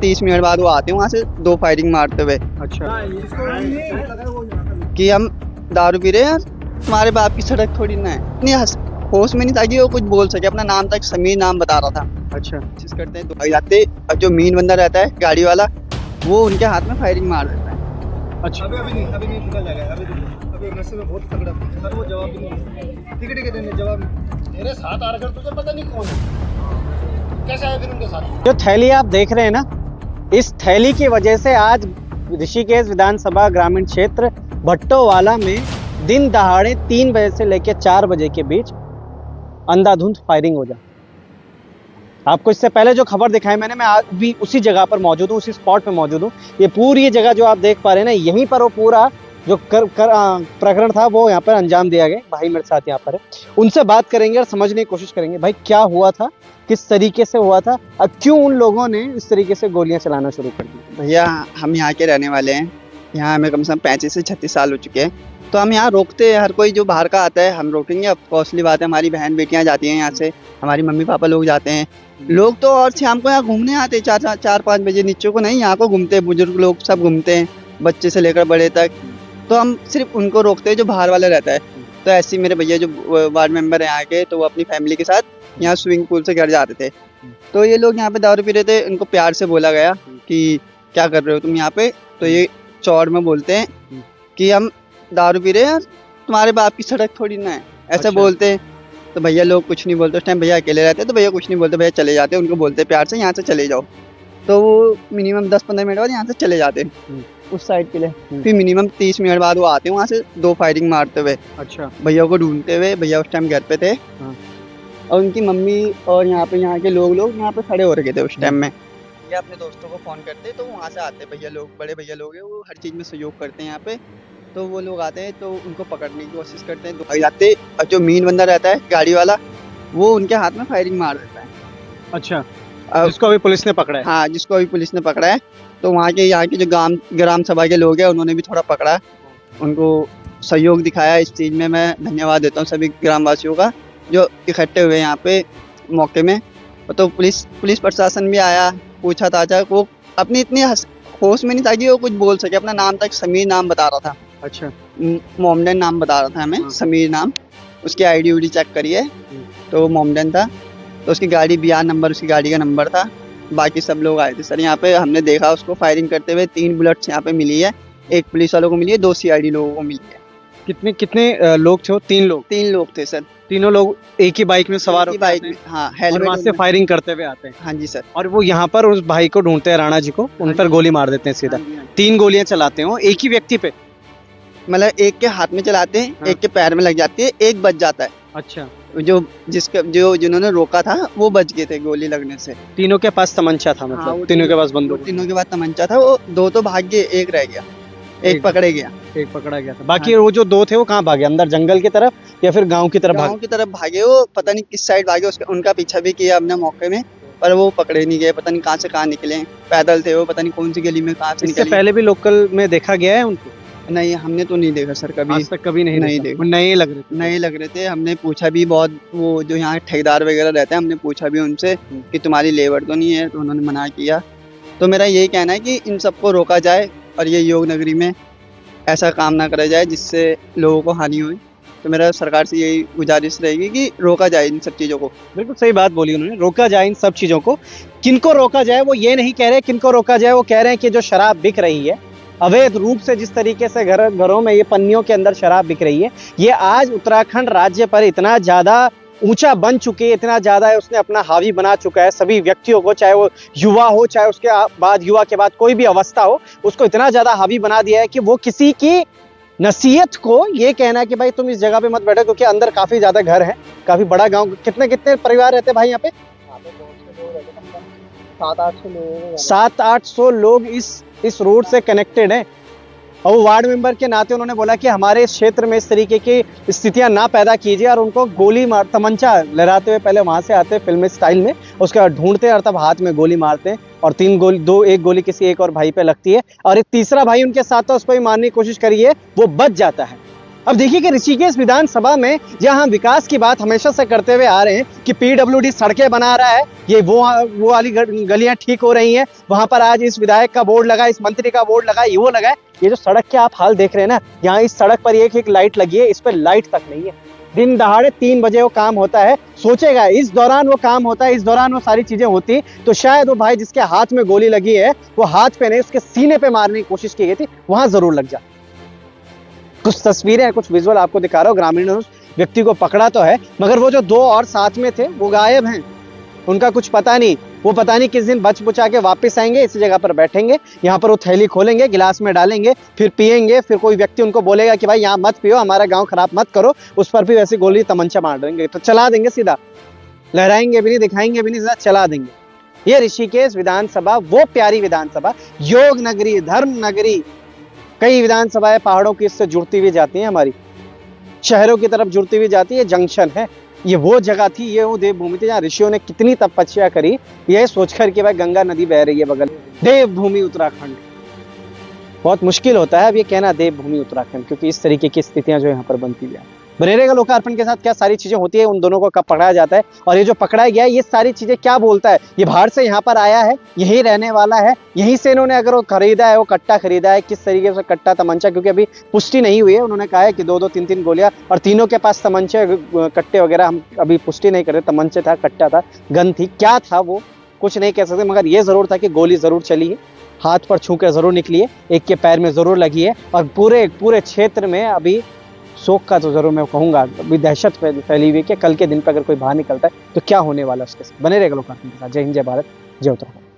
30 minute बाद वो आते हैं वहाँ से 2 फायरिंग मारते हुए अच्छा। कि हम दारू पी रहे हैं यार, तुम्हारे बाप की सड़क थोड़ी ना है। इतनी होश में नहीं था कि वो कुछ बोल सके। अपना नाम तक समीर नाम बता रहा था। अच्छा। कोशिश करते हैं तो जाते, अब जो मेन बंदा रहता है गाड़ी वाला, वो उनके हाथ में फायरिंग मार देता है। अच्छा। अभी नहीं निकल जाएगा। अभी नशे में बहुत तगड़ा सर, वो जवाब भी नहीं। ठीक है देने जवाब मेरे साथ आ रहा, तुझे पता नहीं कौन है, कैसे आया फिर उनके साथ। जो थैली आप देख रहे हैं ना, इस थैली की वजह से आज ऋषिकेश विधानसभा ग्रामीण क्षेत्र भट्टोवाला में दिन दहाड़े 3 बजे से लेकर 4 बजे के बीच अंधाधुंध फायरिंग हो जाए। आपको इससे पहले जो खबर दिखाई मैंने, मैं आज भी उसी जगह पर मौजूद हूँ, उसी स्पॉट पे मौजूद हूँ। ये पूरी जगह जो आप देख पा रहे हैं ना, यहीं पर वो पूरा जो प्रकरण था वो यहाँ पर अंजाम दिया गया। भाई मेरे साथ यहाँ पर है, उनसे बात करेंगे और समझने की कोशिश करेंगे भाई क्या हुआ था, किस तरीके से हुआ था और क्यों उन लोगों ने इस तरीके से गोलियां चलाना शुरू कर दी। भैया हम यहाँ के रहने वाले हैं, यहाँ हमें कम से कम 35 से 36 साल हो चुके हैं। तो हम यहाँ रोकते हैं, हर कोई जो बाहर का आता है हम रोकेंगे। अब कॉस्टली बात है, हमारी बहन बेटियाँ जाती हैं यहाँ से, हमारी मम्मी पापा लोग जाते हैं। लोग तो और शाम को यहाँ घूमने आते हैं, 4-5 बजे। नीचों को नहीं, यहाँ को घूमते हैं, बुजुर्ग लोग सब घूमते हैं, बच्चे से लेकर बड़े तक। तो हम सिर्फ उनको रोकते हैं जो बाहर वाला रहता है। तो ऐसे ही मेरे भैया जो वार्ड मेंबर हैं यहाँ के, तो वो अपनी फैमिली के साथ यहाँ स्विमिंग पूल से घर जाते थे। तो ये लोग यहाँ पे दारू पी रहे थे, उनको प्यार से बोला गया कि क्या कर रहे हो तुम यहाँ पे। तो ये चौड़ में बोलते हैं कि हम दारू पी रहे हैं यार, तुम्हारे बाप की सड़क थोड़ी ना है, ऐसा बोलते हैं। तो भैया लोग कुछ नहीं बोलते। उस टाइम भैया अकेले रहते, तो भैया कुछ नहीं बोलते, भैया चले जाते। उनको बोलते प्यार से यहाँ से चले जाओ। तो वो मिनिमम 10-15 मिनट बाद यहाँ से चले जाते उस साइड के लिए। फिर मिनिमम 30 मिनट बाद वो आते हैं वहाँ से 2 फायरिंग मारते हुए। अच्छा। भैया को ढूंढते हुए। भैया उस टाइम घर पे थे और उनकी मम्मी और यहाँ के लोग यहाँ पे खड़े हो रखे थे उस टाइम में। ये अपने दोस्तों को फ़ोन करते, तो वहाँ से आते भैया लोग, बड़े भैया लोग हैं, वो हर चीज़ में सहयोग करते हैं यहाँ पे। तो वो लोग आते हैं तो उनको पकड़ने की कोशिश करते हैं, तो जाते। और जो मेन बंदा रहता है गाड़ी वाला, वो उनके हाथ में फायरिंग मार देता है। अच्छा। जिसको अभी पुलिस ने पकड़ा है। हाँ, जिसको अभी पुलिस ने पकड़ा है। तो वहाँ के जो ग्राम सभा के लोग हैं, उन्होंने भी थोड़ा पकड़ा, उनको सहयोग दिखाया। इस चीज़ में मैं धन्यवाद देता हूँ सभी ग्रामवासियों का जो इकट्ठे हुए यहाँ पे मौके में। तो पुलिस प्रशासन भी आया, पूछा ताजा। वो अपनी इतनी होश में नहीं था कि वो कुछ बोल सके। अपना नाम तक समीर नाम बता रहा था। अच्छा। मोमडन नाम बता रहा था हमें, समीर नाम। उसकी आईडी उडी चेक करिए तो वो मोमडन था। तो उसकी गाड़ी BR नंबर, उसकी गाड़ी का नंबर था। बाकी सब लोग आए थे सर यहाँ पे। हमने देखा उसको फायरिंग करते हुए। 3 बुलेट्स यहाँ पे मिली है, 1 पुलिस वालों को मिली है, 2 CID लोगों को मिली है। कितने लोग थे? 3 लोग। 3 लोग थे सर। तीनों लोग एक ही बाइक में सवार होकर बाइक आते में, हैं हाँ, और हेलमेट वहाँ से फायरिंग करते हुए आते हैं। हाँ जी सर। और वो यहाँ पर उस भाई को ढूंढते हैं, राणा जी को, उन पर गोली मार देते हैं सीधा। 3 गोलियां चलाते हैं एक ही व्यक्ति पे। मतलब एक के हाथ में चलाते हैं, एक के पैर में लग जाती है, एक बच जाता है। अच्छा। जिन्होंने रोका था वो बच गए थे गोली लगने से। तीनों के पास तमंचा था, मतलब हाँ, तीनों के पास बंदूक। तीनों के पास तमंचा था। वो 2 तो भाग गए, एक रह गया, एक पकड़े गया। एक पकड़ा गया था। बाकी वो जो 2 थे वो कहाँ भागे? अंदर जंगल की तरफ या फिर गांव की तरफ? गांव की तरफ भागे। वो पता नहीं किस साइड भागे, उनका पीछा भी किया हमने मौके में, पर वो पकड़े नहीं गए। पता नहीं कहाँ से कहाँ निकले, पैदल थे वो, पता नहीं कौन सी गली में कहाँ से इससे निकले। पहले भी लोकल में देखा गया है उनको? नहीं, हमने तो नहीं देखा सर कभी। आज तक कभी नहीं देखा। वो नए लग रहे थे। नए लग रहे थे। हमने पूछा भी बहुत, वो जो यहाँ ठेकेदार वगैरह रहते हैं, हमने पूछा भी उनसे कि तुम्हारी लेबर तो नहीं है, तो उन्होंने मना किया। तो मेरा यही कहना है कि इन सबको रोका जाए और ये योग नगरी में ऐसा काम ना करा जाए जिससे लोगों को हानि हुई। तो मेरा सरकार से यही गुजारिश रहेगी कि रोका जाए इन सब चीज़ों को। बिल्कुल सही बात बोली उन्होंने, रोका जाए इन सब चीज़ों को। किनको रोका जाए वो ये नहीं कह रहे, किनको रोका जाए वो कह रहे हैं कि जो शराब बिक रही है अवैध रूप से, जिस तरीके से घरों में ये पन्नियों के अंदर शराब बिक रही है, ये आज उत्तराखंड राज्य पर इतना ज़्यादा ऊंचा बन चुके, इतना ज़्यादा है, उसने अपना हावी बना चुका है सभी व्यक्तियों को, चाहे वो युवा हो, चाहे उसके बाद युवा के बाद कोई भी अवस्था हो, उसको इतना ज़्यादा हावी बना दिया है कि वो किसी की नसीहत को ये कहना है कि भाई तुम इस जगह पे मत बैठो, क्योंकि अंदर काफ़ी ज़्यादा घर है, काफ़ी बड़ा गाँव। कितने परिवार रहते हैं भाई यहाँ पे? 700-800 लोग इस रोड से कनेक्टेड हैं। और वो वार्ड मेंबर के नाते उन्होंने बोला कि हमारे इस क्षेत्र में इस तरीके की स्थितियां ना पैदा कीजिए, और उनको गोली मार, तमंचा लहराते हुए पहले वहां से आते फिल्मी स्टाइल में, उसके बाद ढूंढते हैं और तब हाथ में गोली मारते हैं। और 3 गोली, एक गोली किसी एक और भाई पे लगती है, और एक तीसरा भाई उनके साथ था, उस पर भी मारने की कोशिश करी है, वो बच जाता है। अब देखिए कि ऋषिकेश विधानसभा में जहां हम विकास की बात हमेशा से करते हुए आ रहे हैं कि पीडब्ल्यूडी सड़कें बना रहा है, ये वो वाली गलियां ठीक हो रही हैं, वहां पर आज इस विधायक का बोर्ड लगा, इस मंत्री का बोर्ड लगा, ये वो लगा है। ये जो सड़क के आप हाल देख रहे हैं ना, यहाँ इस सड़क पर एक एक लाइट लगी है, इस पर लाइट तक नहीं है। दिन दहाड़े 3 बजे वो काम होता है। सोचेगा इस दौरान वो काम होता है, इस दौरान वो सारी चीजें होती, तो शायद वो भाई जिसके हाथ में गोली लगी है वो हाथ पे नहीं उसके सीने पे मारने की कोशिश की गई थी, वहां जरूर लग जाए। कुछ तस्वीरें हैं, कुछ विजुअल आपको दिखा रहा हूं। ग्रामीणों ने उस व्यक्ति को पकड़ा तो है, मगर वो जो 2 और साथ में थे वो गायब हैं, उनका कुछ पता नहीं। वो पता नहीं किस दिन बच बुचा के वापस आएंगे, इसी जगह पर बैठेंगे, यहाँ पर वो थैली खोलेंगे, गिलास में डालेंगे, फिर पिएंगे, फिर कोई व्यक्ति उनको बोलेगा कि भाई यहाँ मत पियो, हमारा गांव खराब मत करो, उस पर भी वैसी गोली तमंचा मार देंगे, तो चला देंगे सीधा, लहराएंगे भी नहीं, दिखाएंगे भी नहीं, सीधा चला देंगे। ये ऋषिकेश विधानसभा, वो प्यारी विधानसभा, योग नगरी, धर्म नगरी, कई विधानसभाएं पहाड़ों की इससे जुड़ती हुई जाती हैं, हमारी शहरों की तरफ जुड़ती हुई जाती है, जंक्शन है। ये वो जगह थी, ये वो देवभूमि थी जहाँ ऋषियों ने कितनी तपस्या करी, ये सोचकर कि भाई गंगा नदी बह रही है बगल, देवभूमि उत्तराखंड। बहुत मुश्किल होता है अब ये कहना देवभूमि उत्तराखंड, क्योंकि इस तरीके की स्थितियां जो यहाँ पर बनती हैं। बनेरे का लोकार्पण के साथ क्या सारी चीजें होती है, उन दोनों को कब पकड़ाया जाता है, और ये जो पकड़ाया गया है ये सारी चीजें क्या बोलता है, ये बाहर से यहाँ पर आया है, यही रहने वाला है, यहीं से इन्होंने अगर वो खरीदा है, वो कट्टा खरीदा है, किस तरीके से कट्टा तमंचा, क्योंकि अभी पुष्टि नहीं हुई है, उन्होंने कहा है कि 2-2 3-3 गोलियां, और तीनों के पास तमंचे कट्टे वगैरह हम अभी पुष्टि नहीं कर रहे, तमंचे था, कट्टा था, गन थी, क्या था वो कुछ नहीं कह सकते, मगर ये जरूर था कि गोली जरूर चली है, हाथ पर छू के जरूर निकली है, एक के पैर में जरूर लगी है, और पूरे क्षेत्र में अभी शोक का तो जरूर मैं कहूंगा, अभी दहशत फैली हुई है कि कल के दिन पर अगर कोई बाहर निकलता है तो क्या होने वाला है उसके साथ। बने रहेगा लोकार्पण के साथ। जय हिंद, जय भारत, जय उत्तराखंड।